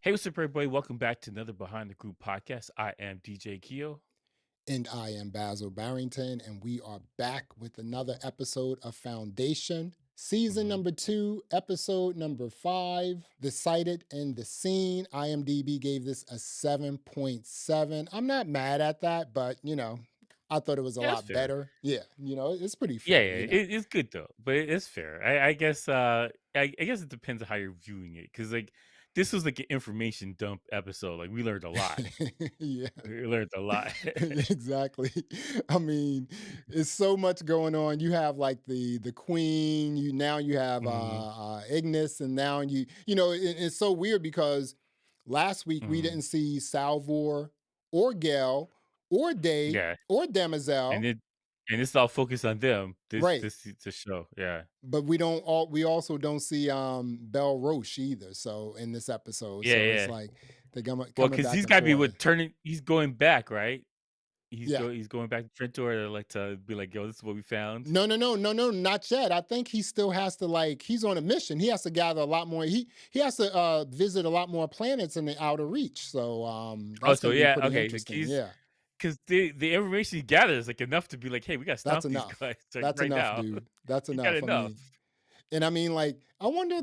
Hey, what's up, everybody? Welcome back to another Behind the Group podcast. I am DJ Keo. And I am Basil Barrington, and we are back with another episode of Foundation, season hmm number 2, episode number 5, The Sighted and the Seen. IMDb gave this a 7.7. I'm not mad at that, but I thought it was a Yeah, that's lot fair. better. Yeah, it's pretty Yeah, fair. yeah, it's good though, but it's fair. I guess. I guess it depends on how you're viewing it, because like this was like an information dump episode. Like we learned a lot. Yeah. We learned a lot. Exactly. I mean, it's so much going on. You have like the queen. You have hmm Ignis, and now it's so weird because last week we hmm didn't see Salvor or Gaal or Day Yeah, or and Demoiselle, it and it's all focused on them. This right? this the show. Yeah, But we also don't see Belle Roche either. So in this episode, yeah, so it's yeah. like they're coming Well, coming because back he's and got to be forth. what turning. He's going back, right? Yeah. He's going back to Trento to like to be like, yo, this is what we found. No, no, no, no, no, not yet. I think he still has to he's on a mission. He has to gather a lot more. He has to visit a lot more planets in the outer reach. So Oh, that's so gonna be yeah, pretty okay. Like interesting. he's Yeah. because the information he gathers like enough to be like, hey, we got to That's stomp these enough. guys like That's right enough, now. dude. That's He got enough. I enough. mean, and I mean, I wonder,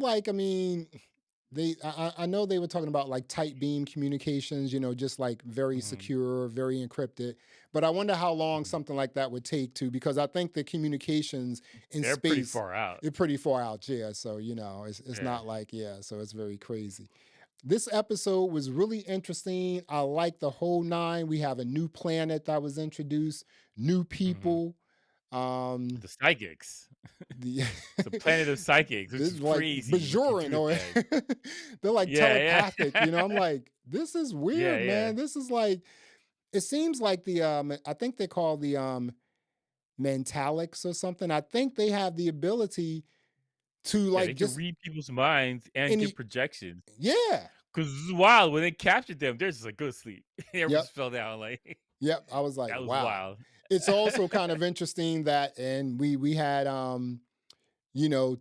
I know they were talking about like tight beam communications, just like very Mhm, secure, very encrypted. But I wonder how long mhm. something like that would take to, because I think the communications in They're pretty space far out. are pretty far out, yeah. So, it's Yeah. not like, yeah, so it's very crazy. This episode was really interesting. I like the whole nine. We have a new planet that was introduced, new Mhm. people. Um, The psychics. the It's a planet of psychics, which this is like crazy if you Bajoran, do it or then. they're like Yeah, telepathic. yeah. I'm like, this is Yeah, weird, yeah. man. This is like, it seems like I think they call the mentalics or something. I think they have the ability to Yeah, like they can just read people's minds and get any, projections. yeah. Because this is wild. When they captured them, they're just like, go to sleep. Everyone Yep. just fell down. Like, Yep. I was like, that was wow. wild. It's also kind of interesting that, and we had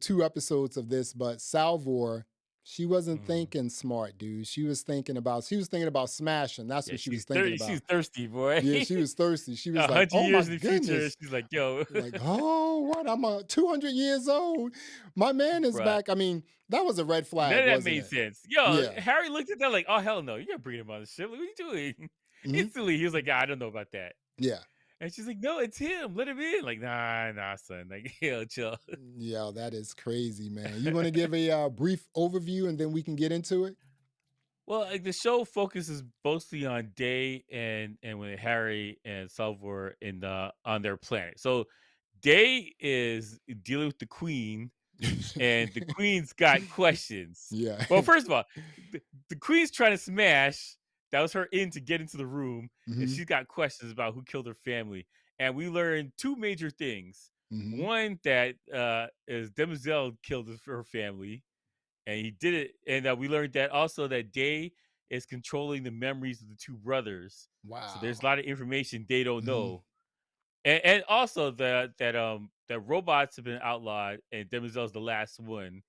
two episodes of this, but Salvor, she wasn't Mhm. thinking smart, dude. She was thinking about smashing. That's Yeah, what she was thinking she's about. thirsty, boy. Yeah, she was thirsty. She was like, 100 "Oh my years in the future, goodness." she's like, "Yo, Like, "Oh, what? I'm 200 years old. My man is bruh, back." I mean, that was a red none flag, of that wasn't made it? sense." Yo, Yeah. Harry looked at that like, "Oh, hell no, you're not bringing him on the ship. What are you doing?" Mhm. Instantly, he was like, "Yeah, I don't know about that." Yeah. And she's like, "No, it's him. Let him in." Like, "Nah, nah, son. Like, yo, chill." Yeah, that is crazy, man. You want to give a brief overview and then we can get into it? Well, like the show focuses mostly on Day and when Harry and Salvor in the on their planet. So Day is dealing with the Queen, and the Queen's got questions. Yeah. Well, first of all, the Queen's trying to smash. That was her in to get into the room, and Hmm. she's got questions about who killed her family. And we learned two major things. Hmm. One that is Demoiselle killed her family, and he did it. And we learned that also that Day is controlling the memories of the two brothers. So there's a Wow. lot of information they don't Hmm. know, and also that robots have been outlawed, and Demoiselle's the last one,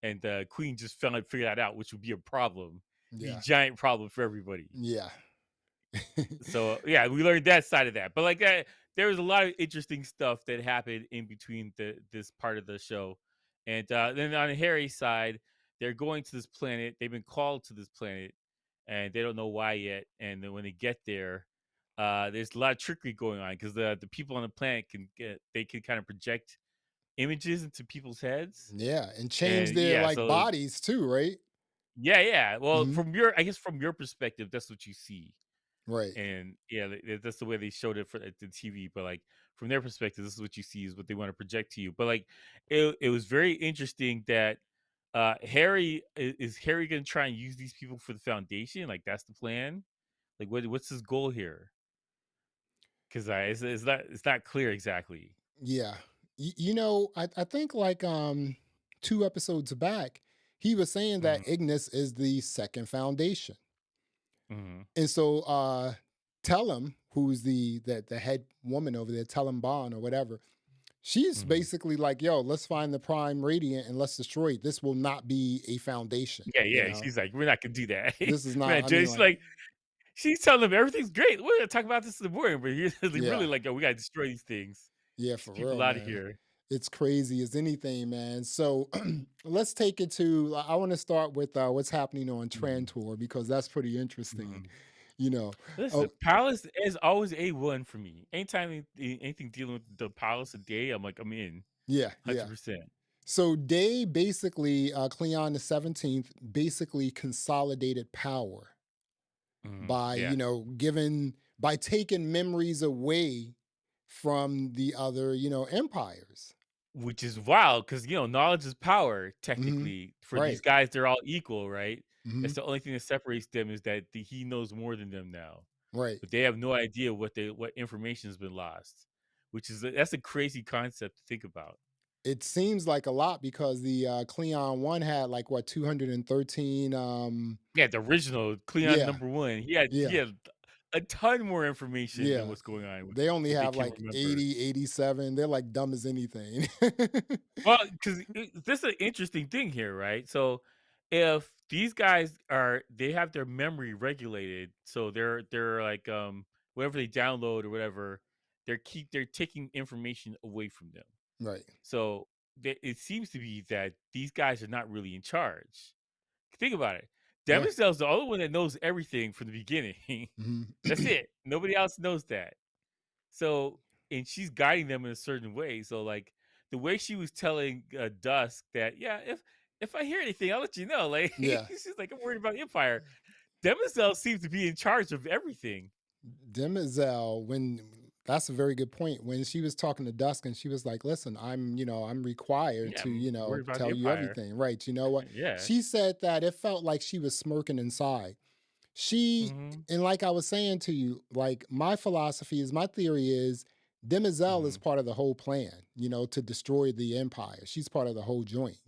and the Queen just finally figured that out, which would be a problem, be a Yeah. giant problem for everybody. Yeah. So yeah, we learned that side of that. But like that, there was a lot of interesting stuff that happened in between this part of the show, and then on Harry's side, they're going to this planet. They've been called to this planet, and they don't know why yet. And then when they get there, there's a lot of trickery going on because the people on the planet can kind of project images into people's heads, Yeah, and change and their yeah, like so bodies too, right? yeah, yeah. Well, Hmm. I guess from your perspective, that's what you see. Right. And yeah, that's the way they showed it for the TV. But like from their perspective, this is what you see is what they want to project to you. But like it was very interesting that Harry is Harry going to try and use these people for the foundation. Like that's the plan. Like what's his goal here? Because it's not clear exactly. Yeah. I think two episodes back, he was saying that hmm Ignis is the second foundation. hmm And so Tell him, who's the head woman over there, Tell him Bond or whatever, She's Mhm. basically like, "Yo, let's find the prime radiant and let's destroy it. This will not be a foundation, Yeah, you yeah. know? She's like, we're not gonna do that. This is We're not not I doing. mean, She's like like, she's telling them everything's great. We're gonna talk about this in the morning, but here's really yeah. like, oh, we gotta destroy these things. Yeah, These for people real, out of man. here. It's crazy as anything, man. So let's take it to. I want to start with what's happening on Mhm, Trantor because that's pretty interesting. mhm. You know. Listen, Oh Palace is always A1 for me. Anytime anything dealing with the Palace a day, I'm like, I'm in yeah, yeah. 100%. So they basically, Cleon the 17th basically consolidated power by Yeah. giving by taking memories away from the other empires. Which is wild because, knowledge is power, Hmm. technically. For these Right. guys, they're all equal, right? Hmm. That's the only thing that separates them is that he knows more than them now. Right. But they have no idea what information has been lost, which is that's a crazy concept to think about. It seems like a lot because the Cleon one had like what 213. Yeah, the original Cleon Yeah, number 1, he yeah, had a ton more information than yeah. what's going on, They only that they have can't like remember. 80, 87. They're like dumb as anything. Well, because this is an interesting thing here, right? So, if these guys they have their memory regulated, so they're like whatever they download or whatever, they're taking information away from them. Right. So it seems to be that these guys are not really in charge. Think about it. Yeah. Democel's the only one that knows everything from the beginning. Mhm. That's it. Nobody else knows that. So, and she's guiding them in a certain way. So, like the way she was telling Dusk that, yeah, if I hear anything, I'll let you know. Like Yeah. she's like, I'm worried about Empire. Democell seems to be in charge of everything. Demoiselle, when that's a very good point. When she was talking to Dusk and she was like, listen, I'm required Yeah, to, I'm worried about the tell you Empire. everything. Right. You know what? Yeah. She said that it felt like she was smirking inside. She Hmm. and like I was saying to you, like my theory is Demoiselle is Hmm. part of the whole plan, to destroy the empire. She's part of the whole joint.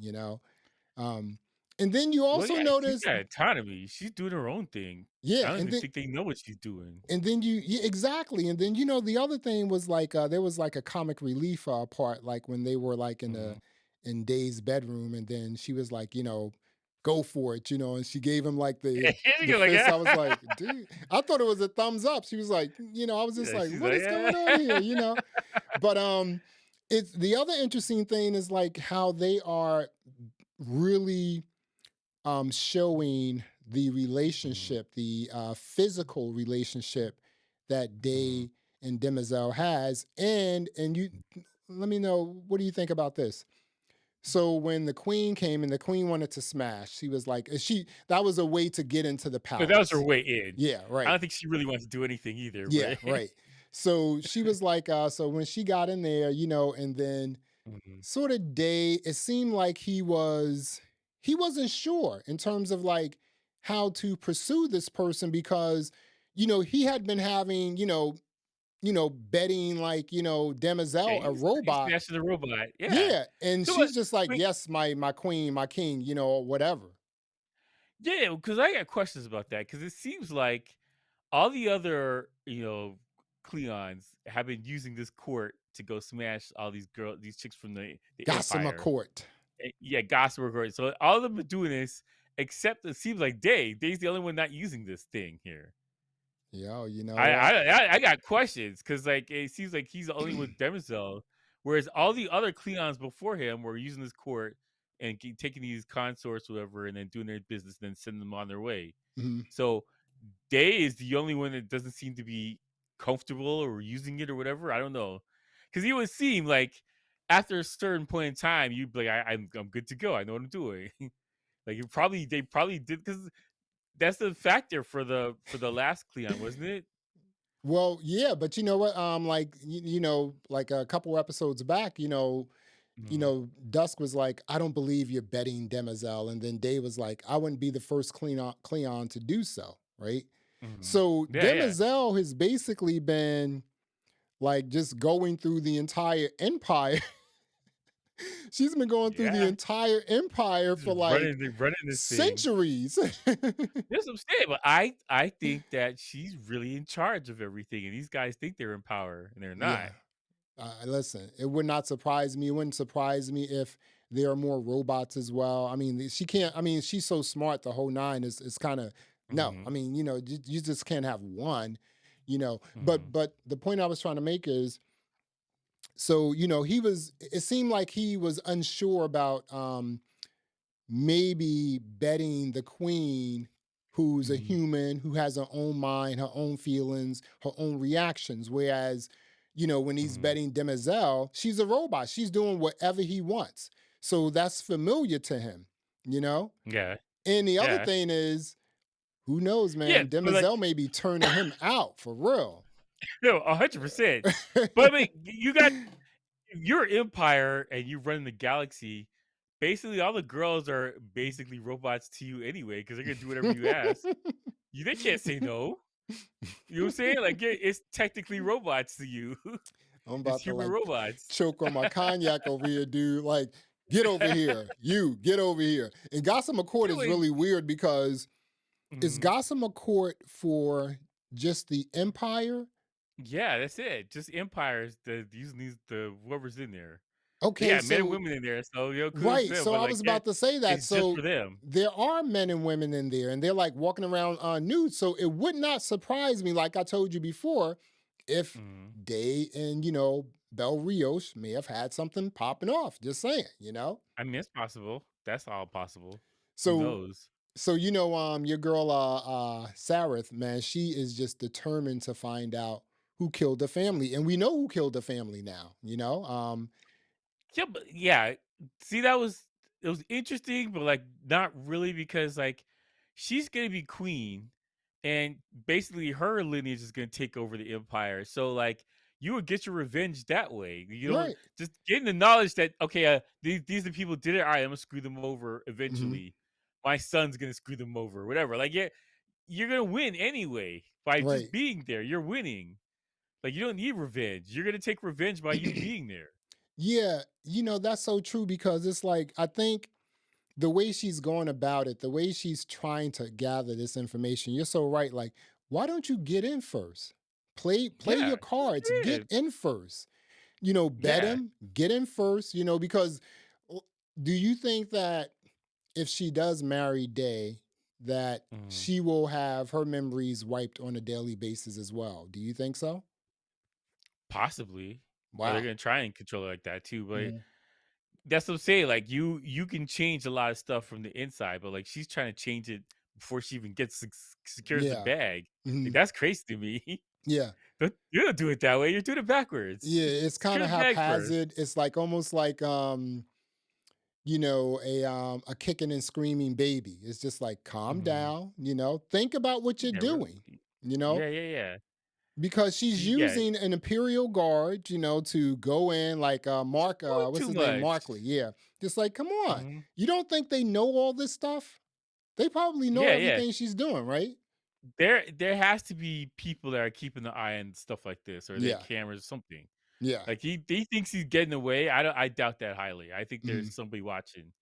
Um, and then you Well, also yeah, she's notice, got autonomy. She's doing her own thing. I yeah, don't even think they know what she's doing. and then yeah, exactly. And then the other thing was like there was like a comic relief part, like when they were like Hmm. in Day's bedroom, and then she was like, go for it, and she gave him like the You're like, fist. yeah. I was like, dude, I thought it was a thumbs up. She was like, I was just Yeah, like, she's what like, is going on yeah. here? But it's the other interesting thing is like how they are really showing the Mhm, relationship, the physical relationship that mhm. Day and Demoiselle has, and you let me know, what do you think about this? So when the queen came and the queen wanted to smash, she was like, she that was a way to get into the But that was her palace. way in. Yeah, I right. don't think she really wants to do anything either, Yeah, but right. So she was like, so when she got in there, and then Mhm. sort of Day, it seemed like he wasn't sure in terms of like how to pursue this person because he had been having betting like Yeah, Demoiselle a he's robot. smashing the robot, yeah. Yeah, and So, what she's just like, like yes, my queen, my king, or whatever. yeah, because I got questions about that because it seems like all the other, Cleons have been using this court to go smash all these chicks from the Gossamer Empire. Court. Yeah, gospel court. So all of them are doing this, except it seems like Day's the only one not using this thing here. Yo, you know I what? I I I got questions because like it seems like he's the only one with Demoiselle, whereas all the other Cleons before him were using this court and taking these consorts, whatever, and then doing their business, and then sending them on their way. Mhm. So Day is the only one that doesn't seem to be comfortable or using it or whatever. I don't know, because he would seem like after a certain point in time, you'd be like, I'm good to go. I know what I'm doing. Like they probably did because that's the factor for the last Cleon, wasn't it? Well, yeah, but you know what? Like like a couple episodes back, Mhm, Dusk was like, I don't believe you're betting Demoiselle. And then Day was like, I wouldn't be the first Cleon to do so. Right. mhm. So Yeah, yeah. Demoiselle has basically been like just going through the entire empire. She's been going through the Yeah, entire empire just for like running this thing. centuries. That's what I'm saying, but I think that she's really in charge of everything, and these guys think they're in power, and they're Yeah. not. Listen, it would not surprise me. It wouldn't surprise me if there are more robots as well. I mean, she can't. I mean, she's so smart. The whole nine is kind of no. I Mhm. mean, you just can't have one. Mhm. But the point I was trying to make is, so he was. It seemed like he was unsure about maybe betting the queen, who's a Mhm. human, who has her own mind, her own feelings, her own reactions. Whereas, when he's Mhm. betting Demoiselle, she's a robot. She's doing whatever he wants. So that's familiar to him, you know? Yeah. And the other Yeah. thing is, who knows, Yeah, man? but like Demoiselle may be turning him out for real. no, 100%. But I mean, you got your empire and you run the galaxy. Basically, all the girls are basically robots to you anyway because they're gonna do whatever you ask. They can't say no. You know what I'm saying? Like it's technically robots to you. I'm It's about to human like robots. choke on my cognac over here, dude. Like, get over here. You get over here. And Gotham Accord is Really? really weird because is Mhm. Gotham Accord for just the Empire? Yeah, that's it. Just empires. The whoever's in there. They Okay, got men and so women in there, so kudos to right. them. So But I like, was about to say that. it's just for So them. there are men and women in there, and they're like walking around nude. So it would not surprise me, like I told you before, if Mhm. they and Bel Rios may have had something popping off. Just saying. I mean, it's possible. That's all possible. Who So knows? your girl Sareth, man, she is just determined to find out who killed the family. And we know who killed the family now. Yeah, but yeah. See, that was it was interesting, but like not really because like she's gonna be queen, and basically her lineage is gonna take over the empire. So like you would get your revenge that way. You know, Right. just getting the knowledge that okay, these are the people who did it. All right, I'm gonna screw them over Hmm. eventually. My son's gonna screw them over, whatever. Like yeah, you're gonna win anyway by just Right. being there. You're winning. Like you don't need revenge. You're gonna take revenge by you being there. Yeah, that's so true because it's like I think the way she's going about it, the way she's trying to gather this information, you're so right. Like, why don't you get in first? Play Yeah, your just cards, get get in. in first. Bet Yeah. him, get in first, because uh, do you think that if she does marry Day, that Mhm. she will have her memories wiped on a daily basis as well? Do you think so? Possibly. Or they're Wow. gonna try and control it like that too, but Mhm. that's what I'm saying, like, you can change a lot of stuff from the inside, but, like, she's trying to change it before she even gets secures the Yeah. bag. Like, Mhm. that's crazy to me. Yeah. Don't you don't do it that way, you're doing it backwards. Yeah, it's Secure kind the of bag first. haphazard. It's like almost like a kicking and screaming baby. It's just like calm Mhm. down, think about what you're Yeah, doing, you know? yeah, yeah, yeah. Because she's See, yeah, using an imperial guard, to go in like she's Mark, doing what's too his name, much. Markley. Yeah, just like come on, Mhm. you don't think they know all this stuff? They probably know Yeah, yeah. everything she's doing, right? There has to be people that are keeping the eye on stuff like this, or they Yeah, cameras or something. yeah, Like, he thinks he's getting away. I doubt that highly. I think hmm, there's somebody watching, and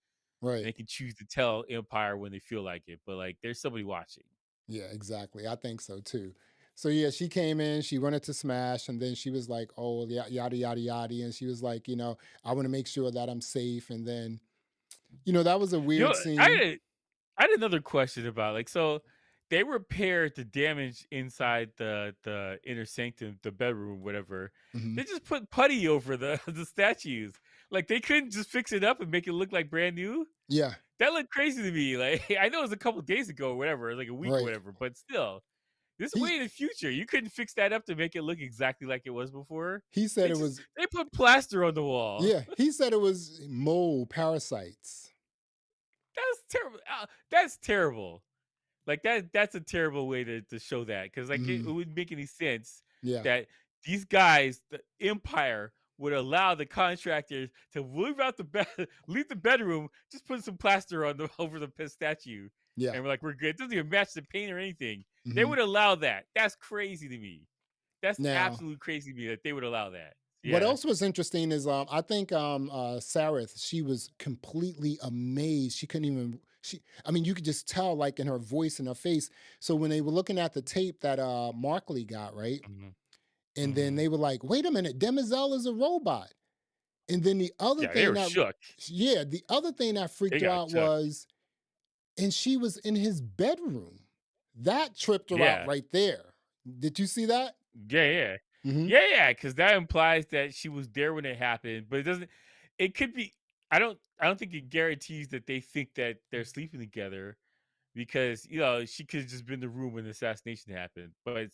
right. they can choose to tell Empire when they feel like it, but, like, there's somebody watching. Yeah, exactly. I think so too. So yeah, she came in, she wanted to smash, and then she was like, "Oh, yada yada yada," and she was like, "I want to make sure that I'm safe." And then, that was a You weird know, scene. I had another question about, like, so they repaired the damage inside the inner sanctum, the bedroom, whatever. Hmm. They just put putty over the the statues. Like, they couldn't just fix it up and make it look like brand new? Yeah, That looked crazy to me. Like, I know it was a couple days ago or whatever, like a week or right. whatever, but still, this He way in the future, you couldn't fix that up to make it look exactly like it was before. he said it was. They put plaster on the wall. Yeah, he said it was mold parasites. That's terrible. That's terrible. Like that's a terrible way to show that because like it Hmm. wouldn't make any sense Yeah, that these guys, the Empire, would allow the contractors to leave out the bed, leave the bedroom, just put some plaster on the over the statue, yeah. and we're like, we're good. It doesn't even match the paint or anything. They Hmm. would allow that. That's crazy to me. That's Now, absolutely crazy to me that they would allow that. what Yeah. else was interesting is I think Sareth, she was completely amazed. She couldn't even I mean, you could just tell like in her voice and her face. So when they were looking at the tape that Markley got, right? Mhm. And then Mhm. they were like, wait a minute, Demoiselle is a robot. And then the other Yeah, they thing were that, shook. yeah, the other thing that They freaked her got out shook. was, and she was in his bedroom. That tripped her out Yeah. right there. Did you see that? Yeah, yeah. Hmm. Yeah, yeah, because that implies that she was there when it happened, but it doesn't it could be I don't think it guarantees that they think that they're sleeping together because, she could have just been in the room when the assassination happened, but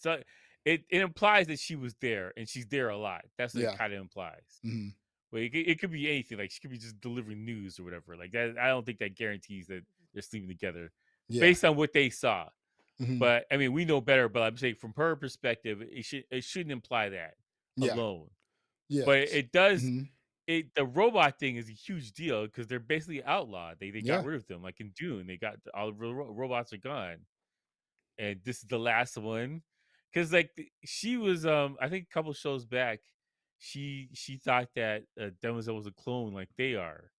it implies that she was there and she's there a lot. That's what it Yeah. kinda implies. Hmm. But it could be anything, like, she could be just delivering news or whatever, like, that I don't think that guarantees that they're sleeping together Yeah. based on what they saw. Hmm. But, I mean, we know better, but I'm saying from her perspective, it shouldn't imply that Yeah. alone. Yeah. But it does Hmm. the robot thing is a huge deal because 'cause they're basically outlawed. They got Yeah. rid of them, like in Dune, they got all the robots are gone, and this is the last one. Because like, she was, I think a couple shows back, she thought that, Demoiselle was a clone like they are,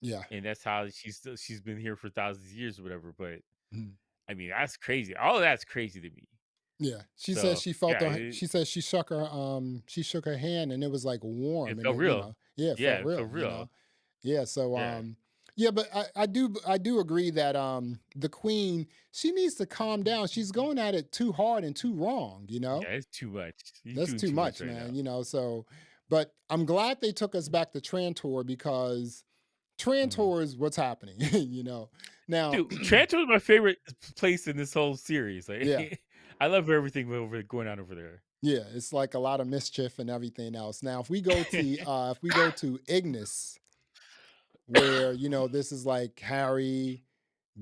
Yeah. and that's how she's been here for thousands of years or whatever, but, Mhm. I mean, that's crazy. All of that's crazy to me. Yeah. She said So, she felt yeah, her, she said she shook her hand and it was like it warm and felt it, real. yeah, it Yeah, felt it felt real. real. Yeah, so Yeah. yeah, but I do agree that the queen, she needs to calm down. She's going at it too hard and too wrong. Yeah, it's too much. He's That's doing too too much much, right now. man. So but I'm glad they took us back to Trantor because Mhm. Trantor is what's happening, Now, Dude, Trantor is my favorite place in this whole series. yeah. Like, I love everything going on over there. Yeah, it's like a lot of mischief and everything else. Now, if we go to Ignis, where this is like Harry,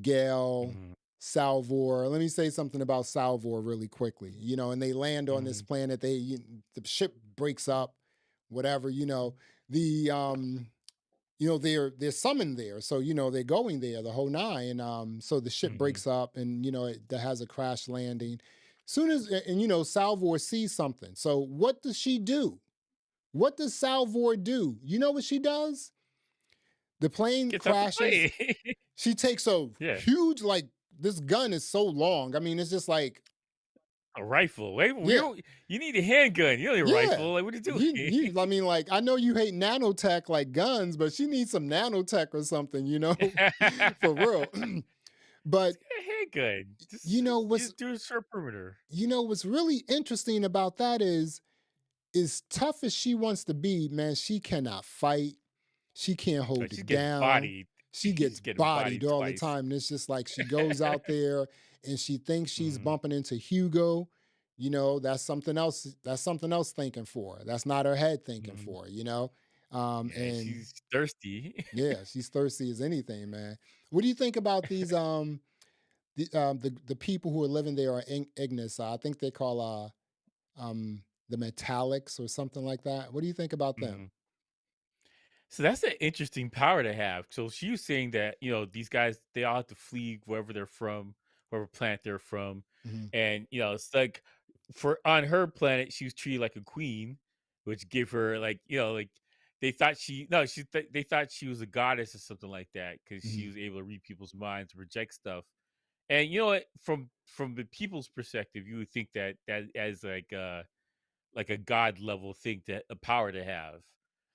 Gaal, Mhm, Salvor. Let me say something about Salvor really quickly. And they land on this mhm, planet. The ship breaks up, whatever. The they're summoned there, so they're going there the whole nine. And so the ship mhm. breaks up, and it has a crash landing. Soon as and Salvor sees something. So what does she do? What does Salvor do? You know what she does? The plane Gets off the crashes. plane. She takes a Yeah, huge, like, this gun is so long. I mean, it's just like, a rifle. Wait, yeah, you need a handgun. You don't need a yeah. rifle. Like, what are you doing? I mean, like, I know you hate nanotech like guns, but she needs some nanotech or something, for real. But Just get a handgun. you Just know just what's just do a short perimeter. what's really interesting about that is tough as she wants to be, man, she cannot fight. She can't Like, hold she's it getting down. bodied. She gets She's getting bodied bodied all the twice. time. And it's just like she goes out there and she thinks she's Mhm. bumping into Hugo. That's something else. That's something else thinking for her. That's not her head thinking Mhm. for her. Yeah, And she's thirsty. yeah, she's thirsty as anything, man. What do you think about these the people who are living there are Ignis? I think they call the metallics or something like that. What do you think about them? Mhm. So that's an interesting power to have. So she was saying that, these guys, they all have to flee wherever they're from, wherever planet they're from. Hmm. And, it's like for on her planet, she was treated like a queen, which gave her like, like they thought she no, they thought she was a goddess or something like that because she Hmm. was able to read people's minds, project stuff. And you know what? From the people's perspective, you would think that as like a god level thing, to a power to have.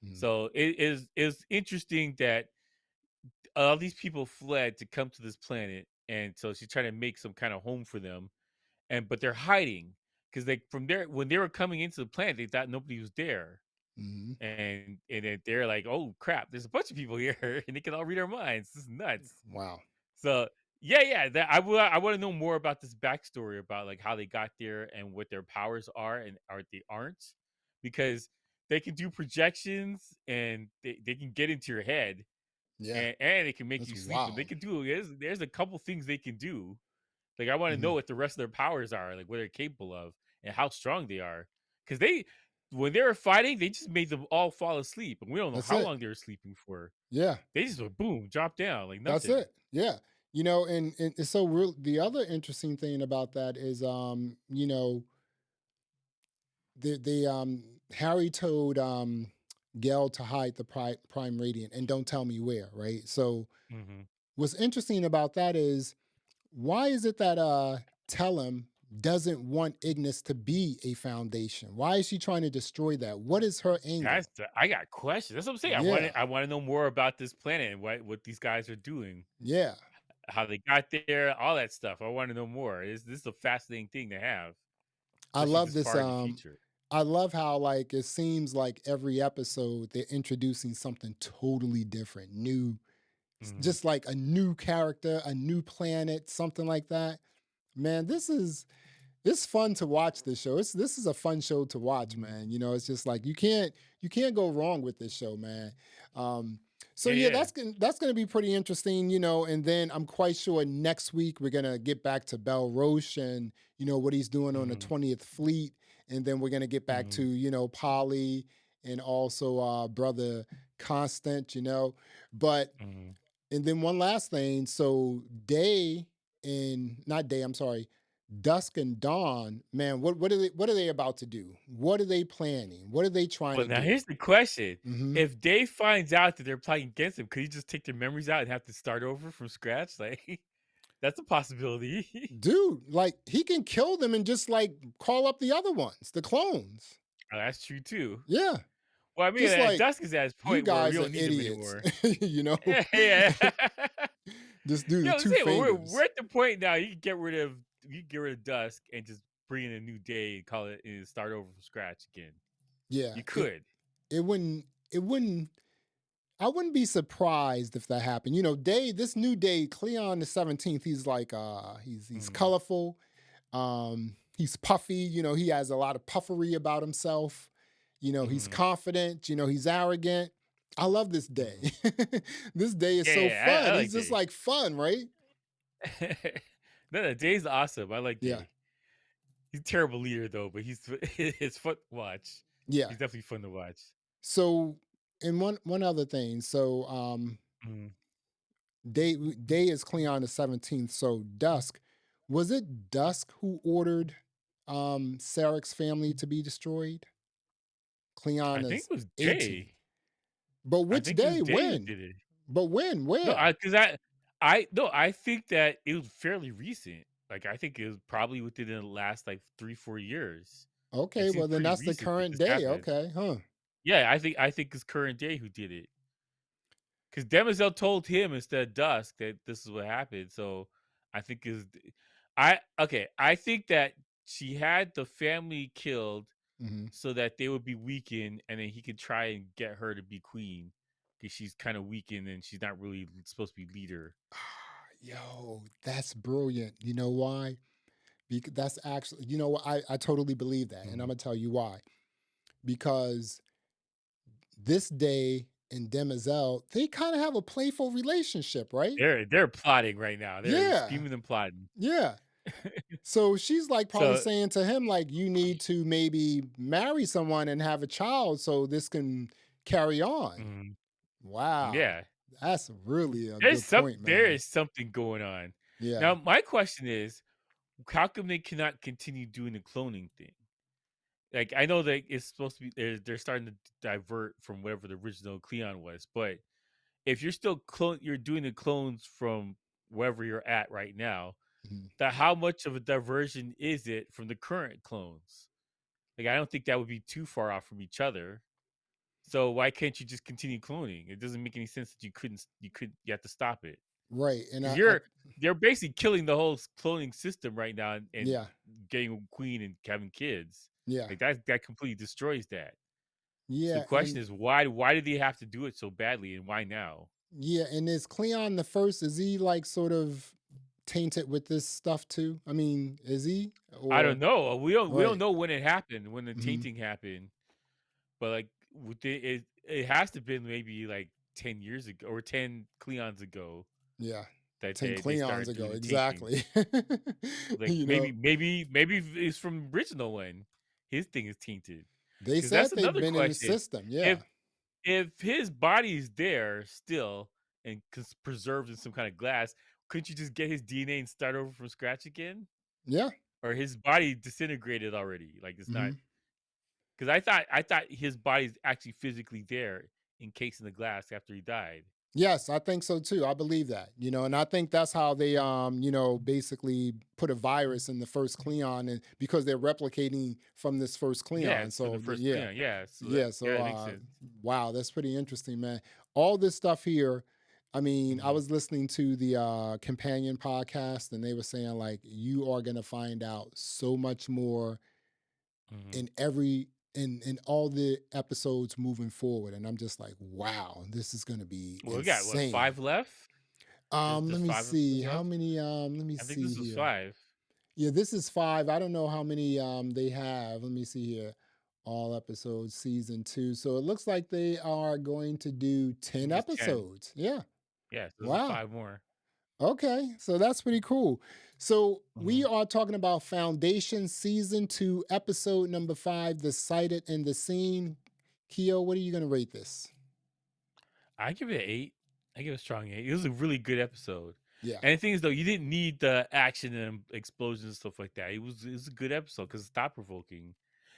Hmm. So it is interesting that all these people fled to come to this planet, and so she's trying to make some kind of home for them. And but they're hiding because they from there when they were coming into the planet, they thought nobody was there, Hmm. and then they're like, "Oh crap, there's a bunch of people here, and they can all read our minds. This is nuts." Wow. So yeah, that I want to know more about this backstory about like how they got there and what their powers are and are they aren't, because they can do projections and they can get into your head Yeah. and they can make That's you sleep. But they wild. can do there's a couple things they can do. Like I want to know Mhm. what the rest of their powers are, like what they're capable of and how strong they are. Because when they were fighting, they just made them all fall asleep, and we don't know That's how it. long they were sleeping for. Yeah. They just went boom, drop down like That's nothing. it. Yeah. And so the other interesting thing about that is the Harry told Gail to hide the prime radiant and don't tell me where, right? So Hmm. what's interesting about that is why is it that Tellum doesn't want Ignis to be a foundation? Why is she trying to destroy that? What is her angle? I got questions. That's what I'm saying. Yeah, I want to know more about this planet and what these guys are doing, yeah. how they got there, all that stuff. I want to know more. This is a fascinating thing to have, I especially love this this. far in the future. I love how like it seems like every episode they're introducing something totally different, new, Mhm, just like a new character, a new planet, something like that. Man, it's fun to watch this show. This is a fun show to watch, mhm. man. It's just like you can't go wrong with this show, man. Um, so Yeah, yeah, yeah. that's gonna be pretty interesting, and then I'm quite sure next week we're gonna get back to Bel Roche and what he's doing on the Mhm, 20th Fleet, and then we're gonna get back to mhm, Polly and also brother Constant, but mhm. and then one last thing. So Day and not Day, I'm sorry, Dusk and Dawn, man, what are they about to do? What are they planning? What are they trying to But now do? here's the question: Hmm. if Dave finds out that they're playing against him, could he just take their memories out and have to start over from scratch? Like that's a possibility. Dude, like he can kill them and just like call up the other ones, the clones. Oh, that's true too. Yeah. Well, I mean, Just like Dusk is at his you point where we guys are don't need him idiots. anymore. you know? Yeah, yeah. Just do the Yeah, I'm two saying, well, we're fingers. at the point now. You can get rid of Dusk and just bring in a new day and call it and start over from scratch again. Yeah. You It could. it wouldn't it wouldn't I wouldn't be surprised if that happened. This new day, Cleon the 17th, he's like he's Mhm, colorful. He's puffy, he has a lot of puffery about himself. He's mhm, confident, he's arrogant. I love this mhm. day. This day is Yeah, so yeah, I fun. like He's just Day. like fun, right? No, no, Day's awesome. I like Yeah. Day. He's a terrible leader though, but it's fun to watch. Yeah. He's definitely fun to watch. So and one other thing. So Mhm. day is Cleon the 17th. So Dusk, was it Dusk who ordered Sarek's family to be destroyed? I think Cleon it was 18th. Day. But I which think it was day? Day who When? did it. But when? No, Where? I no, I think that it was fairly recent. Like I think it was probably within the last like 3, 4 years. It Okay, seems well then pretty that's the recent that current this day. happened. Okay, huh? Yeah, I think it's current day who did it. Because Demoiselle told him instead of Dusk that this is what happened. So I think is I okay. I think that she had the family killed Hmm. so that they would be weakened, and then he could try and get her to be queen because she's kind of weakened and she's not really supposed to be leader. Yo, that's brilliant. You know why? Because that's actually, what, I totally believe that. And I'm Mhm. gonna tell you why. Because this day and Demoiselle, they kind of have a playful relationship, right? They're plotting right now. They're Yeah. scheming and plotting. Yeah. So she's like probably So saying to him, like, you need to maybe marry someone and have a child so this can carry on. mhm, Wow. yeah, That's really a good point, there man. is something going on. Yeah. Now my question is, how come they cannot continue doing the cloning thing? Like I know that it's supposed to be they're starting to divert from whatever the original Cleon was, but if you're still you're doing the clones from wherever you're at right now, Mhm. that how much of a diversion is it from the current clones? Like I don't think that would be too far off from each other. So why can't you just continue cloning? It doesn't make any sense that you have to stop it Right. And because I they're basically killing the whole cloning system right now and yeah. getting a queen and having kids. Yeah. Like that completely destroys that. So the Yeah. question is why did they have to do it so badly and why now? And is Cleon the first, is he like sort of tainted with this stuff too? I mean, is he? I don't Or know. We don't right. know when it happened, when the Hmm. tainting happened, but like it has to been maybe like 10 years ago or 10 Cleons ago Yeah. that 10 they Cleons started doing ago. the tainting. Exactly. Like you know, maybe it's from original one. His thing is tainted. they Because that's said they've another been in the question. system. Yeah. If his body's there still and preserved in some kind of glass, couldn't you just get his DNA and start over from scratch again? Yeah. Or his body disintegrated already? Like it's not Hmm. because I thought his body's actually physically there encased in the glass after he died. Yes, I think so too. I believe that, and I think that's how they, basically put a virus in the first Cleon, and because they're replicating from this first Yeah, Cleon. it's from the So first yeah, Cleon. Yeah, so yeah. yeah, So it makes sense. wow, that's pretty interesting, man. All this stuff here. I mean, I Hmm. was listening to the companion podcast, and they were saying like you are gonna find out so much more Hmm. in every in all the episodes moving forward, and I'm just like, wow, this is gonna be Well, we got what, insane. 5 left? There's Let me 5 see episodes how left. many. Let me I think see this was here. 5. Yeah, this is five. I don't know how many they have. Let me see here. All episodes, season two. So it looks like they are going to do I 10 think it's 10. episodes. Yeah. Yeah, so there's Wow. 5 more. Okay. So that's pretty cool. So we Mhm. are talking about Foundation season two, episode number five, The Sighted and the Seen. Keo, what are you going to rate this? I give it an 8. I give it a strong 8. It was a really good episode. Yeah. And the thing is, though, you didn't need the action and explosions and stuff like that. It was a good episode because it's thought provoking.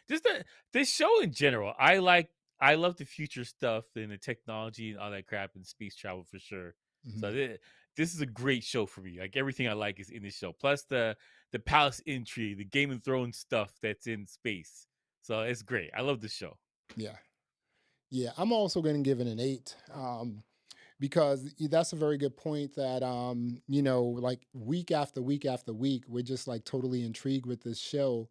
Just this show in general, I love the future stuff and the technology and all that crap and space travel for sure. Mhm. So this is a great show for me. Like everything I like is in this show. Plus the palace intrigue, the Game of Thrones stuff that's in space. So it's great. I love this show. Yeah. Yeah. I'm also going to give it an eight. Because that's a very good point that like week after week after week we're just like totally intrigued with this show,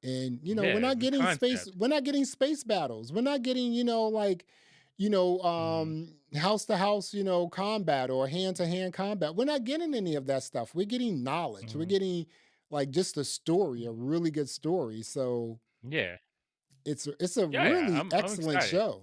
and we're Yeah, not the getting space, concept. we're not getting space battles, we're not getting like Mhm, house to house combat or hand to hand combat. We're not getting any of that stuff. We're getting knowledge, we're mhm. getting like just a story, a really good story. So Yeah. it's a Yeah, really I'm excellent excited. show.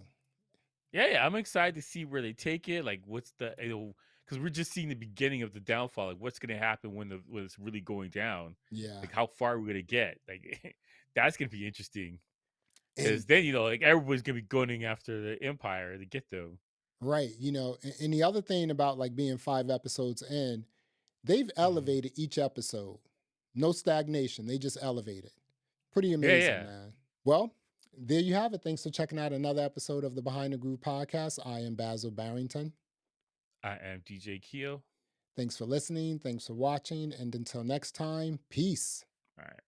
Yeah, I'm excited to see where they take it. Like, what's the because we're just seeing the beginning of the downfall. Like, what's gonna happen when it's really going down? Yeah. Like, how far are we gonna get? Like, that's gonna be interesting. And Because then like everybody's gonna be gunning after the Empire to get them. right, and the other thing about like being five episodes in, they've Mhm. elevated each episode. No stagnation. They just elevated. Pretty Yeah, amazing, yeah. man. Well, there you have it. Thanks for checking out another episode of the Behind the Groove podcast. I am Basil Barrington. I am DJ Keo. Thanks for listening. Thanks for watching. And until next time, peace. All right.